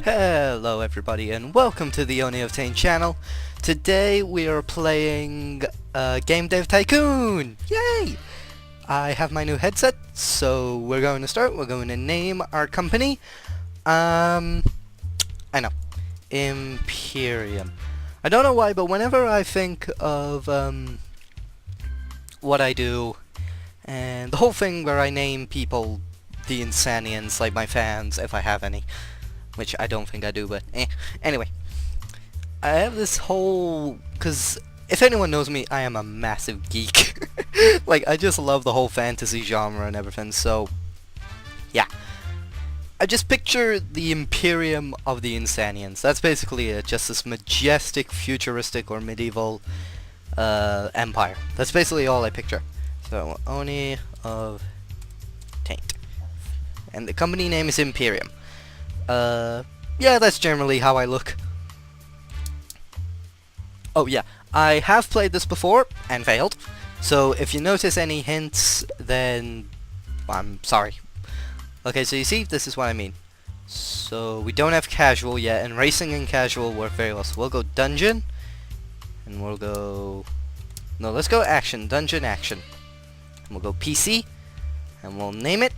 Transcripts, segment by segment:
Hello everybody and welcome to the OniOfTaint channel. Today we are playing Game Dev Tycoon! Yay! I have my new headset, so we're going to start. We're going to name our company. I know. Imperium. I don't know why, but whenever I think of what I do, and the whole thing where I name people the Insanians, like my fans, if I have any. Which I don't think I do, but Anyway, I have this whole... Because if anyone knows me, I am a massive geek. Like, I just love the whole fantasy genre and everything, so... Yeah. I just picture the Imperium of the Insanians. That's basically it, just this majestic, futuristic, or medieval empire. That's basically all I picture. So, OniOfTaint. And the company name is Imperium. Yeah, that's generally how I look. Oh yeah, I have played this before and failed, so if you notice any hints, then I'm sorry. Okay, so you see, this is what I mean. So we don't have casual yet, and racing and casual work very well. So we'll go dungeon, and we'll go... No, let's go action, dungeon action. And we'll go PC, and we'll name it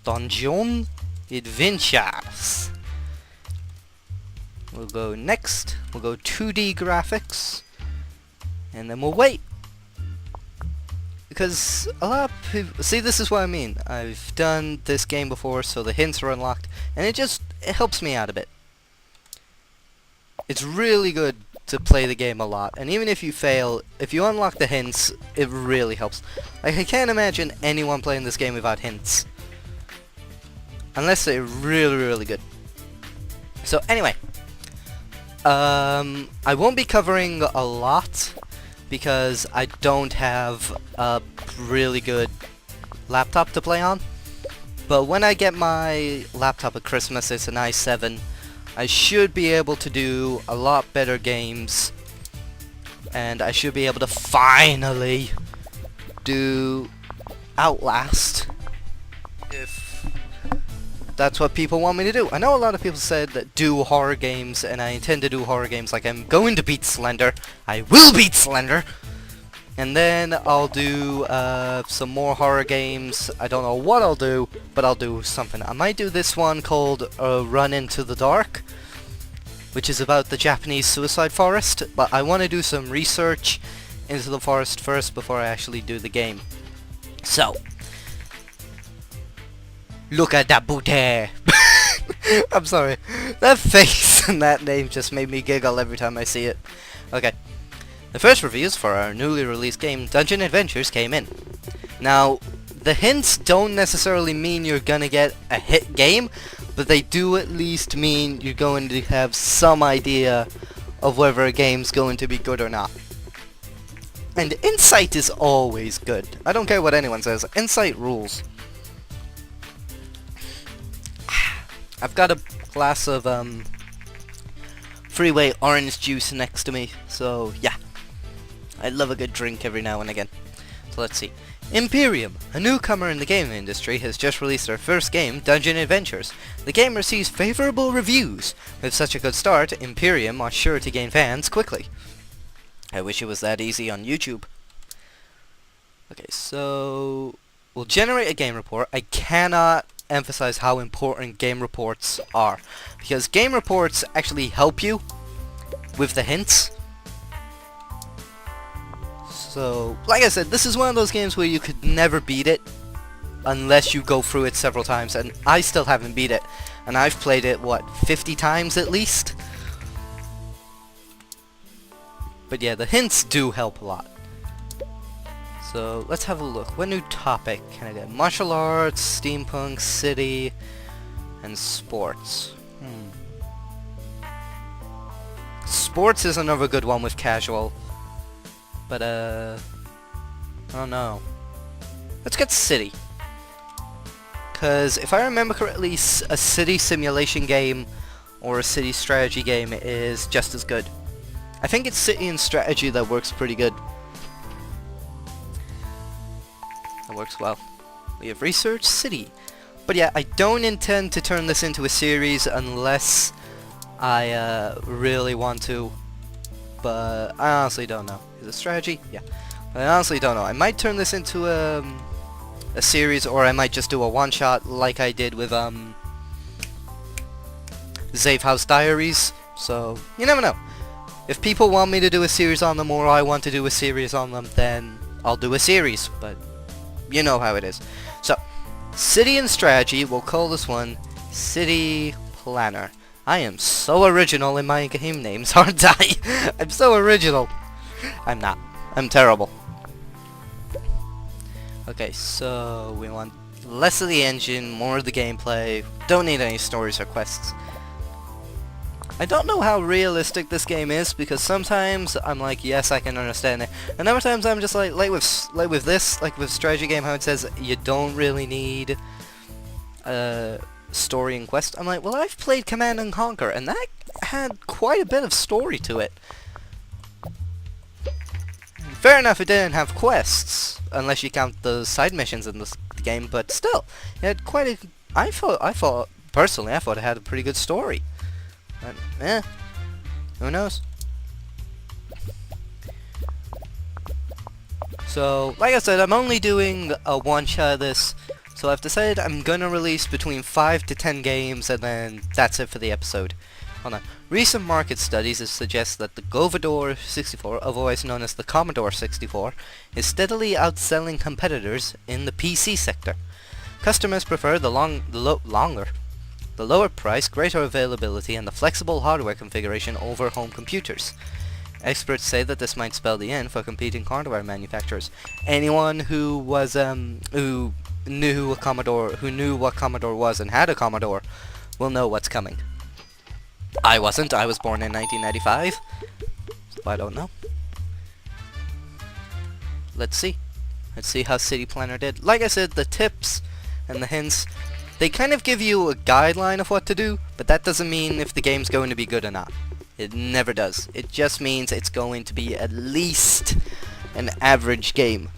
Dungeon Adventures. We'll go next. We'll go 2D graphics, and then we'll wait. Because a lot of people... See, this is what I mean. I've done this game before, so the hints are unlocked, and it helps me out a bit. It's really good to play the game a lot, and even if you fail, if you unlock the hints, it really helps. Like, I can't imagine anyone playing this game without hints. Unless they're really, really good. So anyway, I won't be covering a lot because I don't have a really good laptop to play on. But when I get my laptop at Christmas, it's an i7, I should be able to do a lot better games. And I should be able to finally do Outlast. If that's what people want me to do. I know a lot of people said that do horror games, and I intend to do horror games. Like, I'm going to beat Slender. I will beat Slender! And then I'll do some more horror games. I don't know what I'll do, but I'll do something. I might do this one called Run Into the Dark, which is about the Japanese suicide forest, but I want to do some research into the forest first before I actually do the game. So, look at that booty! I'm sorry. That face and that name just made me giggle every time I see it. Okay. The first reviews for our newly released game, Dungeon Adventures, came in. Now, the hints don't necessarily mean you're gonna get a hit game, but they do at least mean you're going to have some idea of whether a game's going to be good or not. And insight is always good. I don't care what anyone says. Insight rules. I've got a glass of freeway orange juice next to me, so yeah. I love a good drink every now and again. So let's see. Imperium, a newcomer in the gaming industry, has just released their first game, Dungeon Adventures. The game receives favorable reviews. With such a good start, Imperium are sure to gain fans quickly. I wish it was that easy on YouTube. Okay, so we'll generate a game report. I cannot emphasize how important game reports are, because game reports actually help you with the hints. So, like I said, this is one of those games where you could never beat it unless you go through it several times, and I still haven't beat it, and I've played it, what, 50 times at least? But yeah, the hints do help a lot. So, let's have a look. What new topic can I get? Martial arts, steampunk, city, and sports. Sports is another good one with casual. But, I don't know. Let's get city. Because if I remember correctly, a city simulation game or a city strategy game is just as good. I think it's city and strategy that works pretty good. works well. We have Research City. But yeah, I don't intend to turn this into a series unless I really want to. But I honestly don't know. Is it strategy? Yeah. I honestly don't know. I might turn this into a series, or I might just do a one-shot like I did with Zave House Diaries. So, you never know. If people want me to do a series on them, or I want to do a series on them, then I'll do a series. But you know how it is. So, City and Strategy, we'll call this one City Planner. I am so original in my game names, aren't I? I'm so original. I'm not. I'm terrible. Okay, so we want less of the engine, more of the gameplay. Don't need any stories or quests. I don't know how realistic this game is, because sometimes I'm like, yes, I can understand it, and other times I'm just like with strategy game, how it says you don't really need story and quest. I'm like, well, I've played Command and Conquer, and that had quite a bit of story to it. Fair enough, it didn't have quests, unless you count the side missions in this game, but still, it had quite a... I thought, personally, I thought it had a pretty good story. But, who knows? So, like I said, I'm only doing a one-shot of this, so I've decided I'm gonna release between 5 to 10 games, and then that's it for the episode. Hold on. Recent market studies suggest that the Govador 64, otherwise known as the Commodore 64, is steadily outselling competitors in the PC sector. Customers prefer the lower price, greater availability, and the flexible hardware configuration over home computers. Experts say that this might spell the end for competing hardware manufacturers. Anyone who was who knew what Commodore was and had a Commodore will know what's coming. I wasn't. I was born in 1995. So I don't know. Let's see. Let's see how City Planner did. Like I said, the tips and the hints, they kind of give you a guideline of what to do, but that doesn't mean if the game's going to be good or not. It never does. It just means it's going to be at least an average game.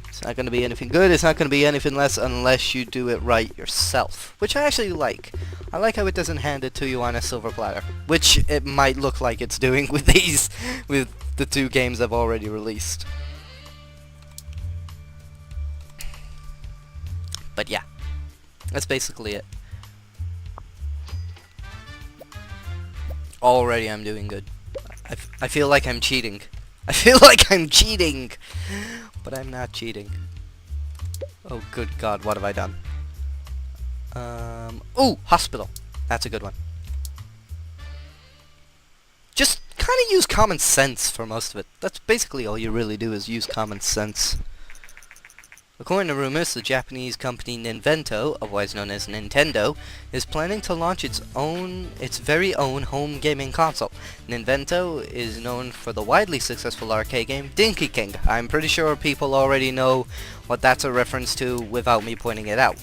It's not going to be anything good, it's not going to be anything less unless you do it right yourself. Which I actually like. I like how it doesn't hand it to you on a silver platter. Which it might look like it's doing with with the 2 games I've already released. But yeah. That's basically it. Already I'm doing good. I feel like I'm cheating. I feel like I'm cheating! But I'm not cheating. Oh good god, what have I done? Ooh! Hospital! That's a good one. Just kind of use common sense for most of it. That's basically all you really do, is use common sense. According to rumors, the Japanese company Ninvento, otherwise known as Nintendo, is planning to launch its very own home gaming console. Ninvento is known for the widely successful arcade game Donkey Kong. I'm pretty sure people already know what that's a reference to without me pointing it out.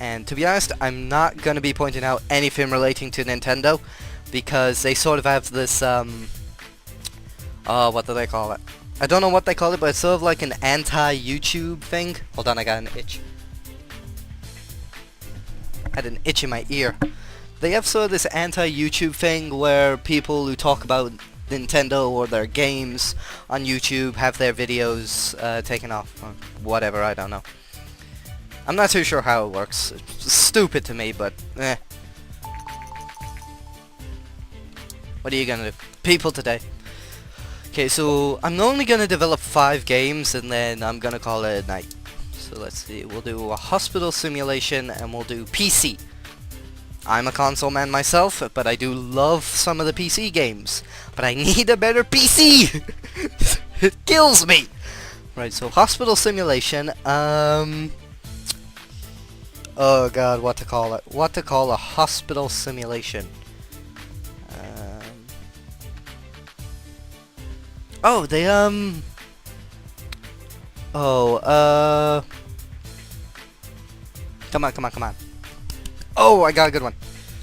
And to be honest, I'm not going to be pointing out anything relating to Nintendo, because they sort of have this, what do they call it? I don't know what they call it, but it's sort of like an anti-YouTube thing. Hold on, I got an itch. I had an itch in my ear. They have sort of this anti-YouTube thing where people who talk about Nintendo or their games on YouTube have their videos taken off. Or whatever, I don't know. I'm not too sure how it works. It's stupid to me, but eh. What are you gonna do? People today. Okay, so I'm only gonna develop 5 games, and then I'm gonna call it a night. So let's see, we'll do a hospital simulation, and we'll do PC. I'm a console man myself, but I do love some of the PC games. But I need a better PC! It kills me! Right, so hospital simulation, oh god, what to call it? What to call a hospital simulation? Oh, they, come on, come on, come on. Oh, I got a good one.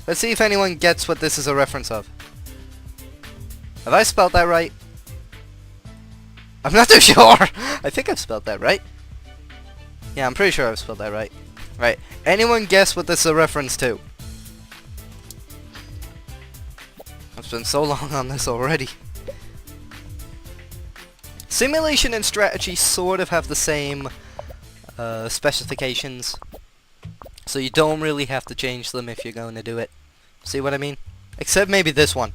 Let's see if anyone gets what this is a reference of. Have I spelled that right? I'm not too sure. I think I've spelled that right. Yeah, I'm pretty sure I've spelled that right. Right. Anyone guess what this is a reference to? I've spent so long on this already. Simulation and strategy sort of have the same specifications, so you don't really have to change them if you're going to do it. See what I mean? Except maybe this one.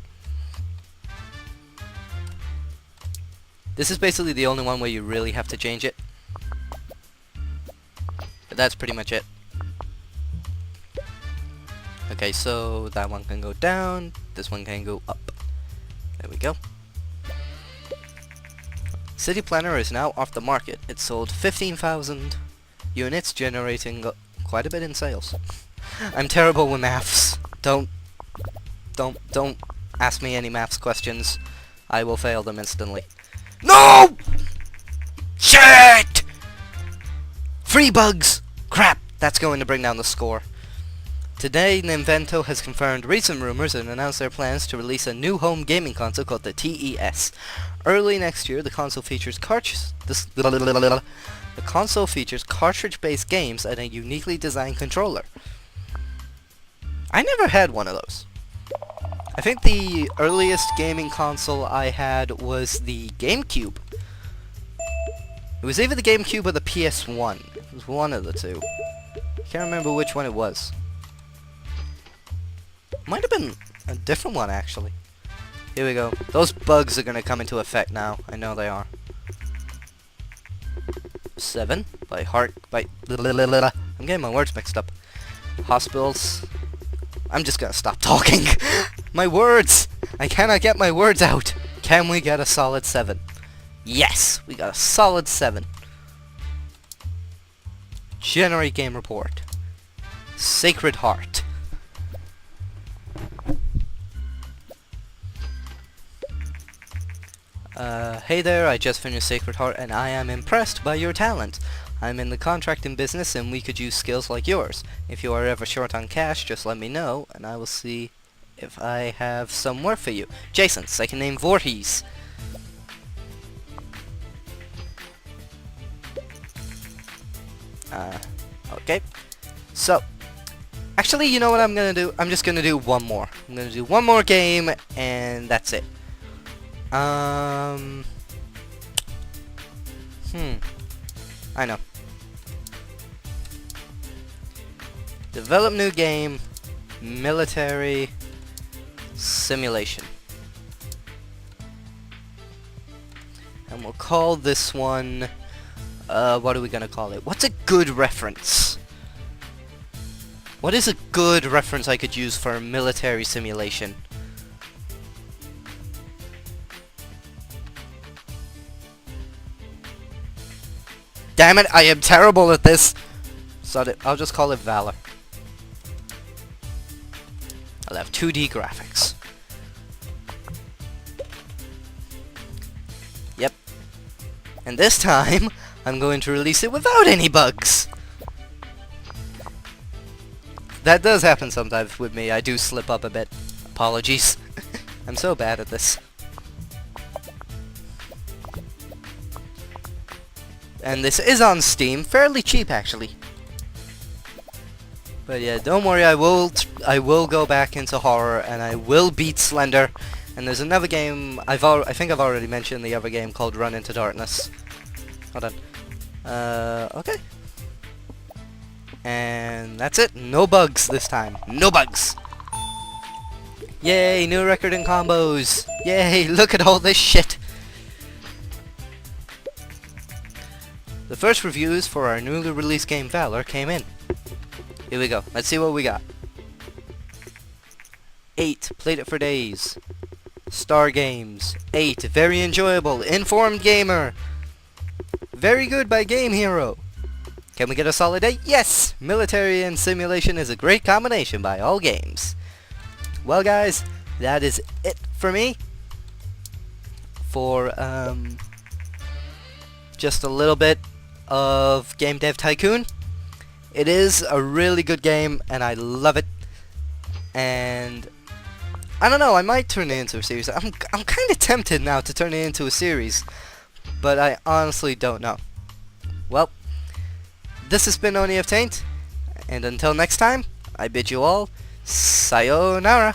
This is basically the only one where you really have to change it. But that's pretty much it. Okay, so that one can go down, this one can go up. There we go. City Planner is now off the market. It sold 15,000 units, generating quite a bit in sales. I'm terrible with maths. Don't ask me any maths questions. I will fail them instantly. No! Shit! 3 bugs! Crap! That's going to bring down the score. Today, Nintendo has confirmed recent rumors and announced their plans to release a new home gaming console called the TES. Early next year, the console features cartridge-based games and a uniquely designed controller. I never had one of those. I think the earliest gaming console I had was the GameCube. It was either the GameCube or the PS1. It was one of the two. I can't remember which one it was. Might have been a different one, actually. Here we go. Those bugs are gonna come into effect now. I know they are. 7 by heart by I'm getting my words mixed up. Hospitals. I'm just gonna stop talking. My words! I cannot get my words out. Can we get a solid 7? Yes, we got a solid 7. Generate game report. Sacred Heart. Hey there, I just finished Sacred Heart and I am impressed by your talent. I'm in the contracting business and we could use skills like yours. If you are ever short on cash, just let me know and I will see if I have some work for you. Jason, second name Voorhees. Okay. So, actually, you know what I'm gonna do? I'm just gonna do one more. I'm gonna do one more game and that's it. I know. Develop new game, military simulation. And we'll call this one, what are we gonna call it? What's a good reference? What is a good reference I could use for a military simulation? Damn it, I am terrible at this! So I'll just call it Valor. I'll have 2D graphics. Yep. And this time, I'm going to release it without any bugs! That does happen sometimes with me. I do slip up a bit. Apologies. I'm so bad at this. And this is on Steam, fairly cheap actually. But yeah, don't worry, I will go back into horror and I will beat Slender. And there's another game I think I've already mentioned the other game called Run Into Darkness. Hold on. Okay. And that's it. No bugs this time. No bugs. Yay, new record in combos. Yay, look at all this shit. The first reviews for our newly released game Valor came in. Here we go. Let's see what we got. 8. Played it for days. Star Games. 8. Very enjoyable. Informed gamer. Very good by Game Hero. Can we get a solid 8? Yes! Military and simulation is a great combination by all games. Well guys, that is it for me. For just a little bit of Game Dev Tycoon. It is a really good game and I love it. And I don't know, I might turn it into a series. I'm kind of tempted now to turn it into a series, but I honestly don't know. Well, this has been OniOfTaint, and until next time, I bid you all sayonara.